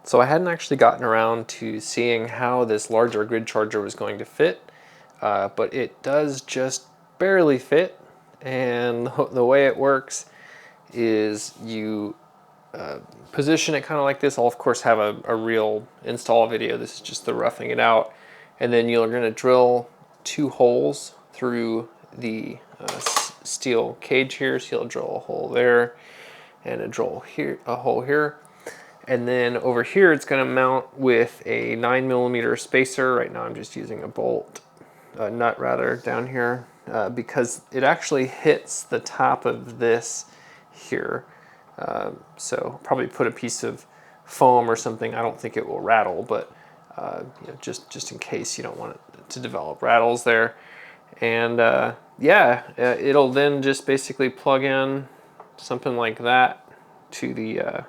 So I hadn't actually gotten around to seeing how this larger grid charger was going to fit, but it does just barely fit. And the way it works is you position it kind of like this. I'll of course have a real install video. This is just the roughing it out. And then you're going to drill 2 holes through the steel cage here. So you'll drill a hole there and a hole here. And then over here, it's going to mount with a 9mm spacer. Right now, I'm just using a nut rather, down here, because it actually hits the top of this here. So probably put a piece of foam or something. I don't think it will rattle, but you know, just in case you don't want it to develop rattles there. And yeah, it'll then just basically plug in something like that to the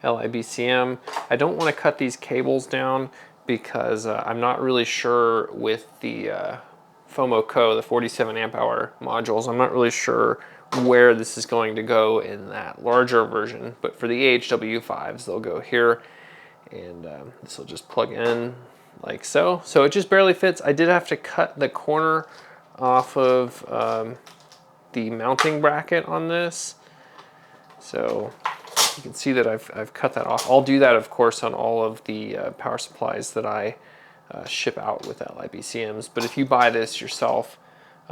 LiBCM. I don't want to cut these cables down because I'm not really sure with the FOMO-CO, the 47 amp hour modules, I'm not really sure where this is going to go in that larger version. But for the AHW5s, they'll go here, and this will just plug in like so. So it just barely fits. I did have to cut the corner off of the mounting bracket on this. So you can see that I've cut that off. I'll do that, of course, on all of the power supplies that I ship out with LiBCMs. But if you buy this yourself,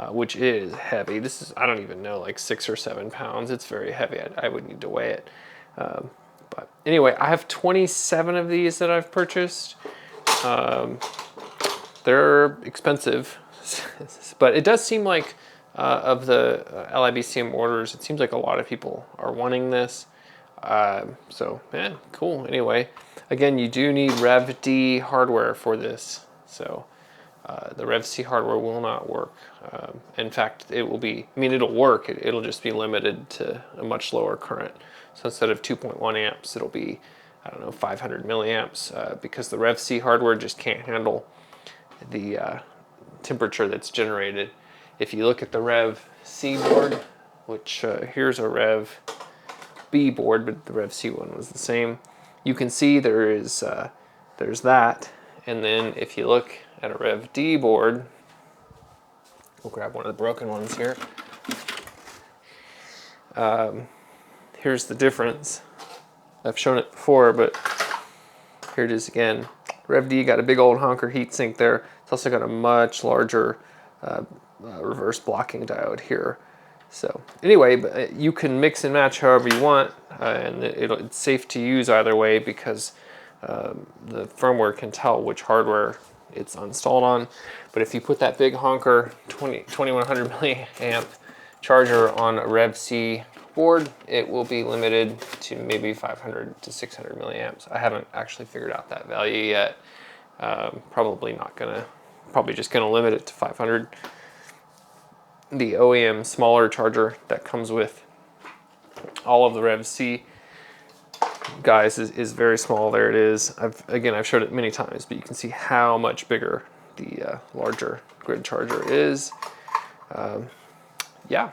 which is heavy, this is, I don't even know, like 6 or 7 pounds. It's very heavy. I would need to weigh it. But anyway, I have 27 of these that I've purchased. They're expensive, but it does seem like of the LiBCM orders, it seems like a lot of people are wanting this. So, man, cool. Anyway, again, you do need Rev D hardware for this. So the Rev C hardware will not work. In fact, it will be, I mean, it'll work. It'll just be limited to a much lower current. So instead of 2.1 amps, it'll be, I don't know, 500 milliamps, because the Rev C hardware just can't handle the temperature that's generated. If you look at the Rev C board, which here's a Rev B board, but the Rev C one was the same. You can see there's that, and then if you look at a Rev D board, we'll grab one of the broken ones here. Here's the difference. I've shown it before, but here it is again. Rev D got a big old honker heatsink there. It's also got a much larger reverse blocking diode here. So anyway, you can mix and match however you want, and it's safe to use either way because the firmware can tell which hardware it's installed on. But if you put that big honker 2100 milliamp charger on a Rev C board, it will be limited to maybe 500 to 600 milliamps. I haven't actually figured out that value yet. Probably just gonna limit it to 500. The OEM smaller charger that comes with all of the Rev C guys is very small. There it is. I've showed it many times, but you can see how much bigger the larger grid charger is. Yeah,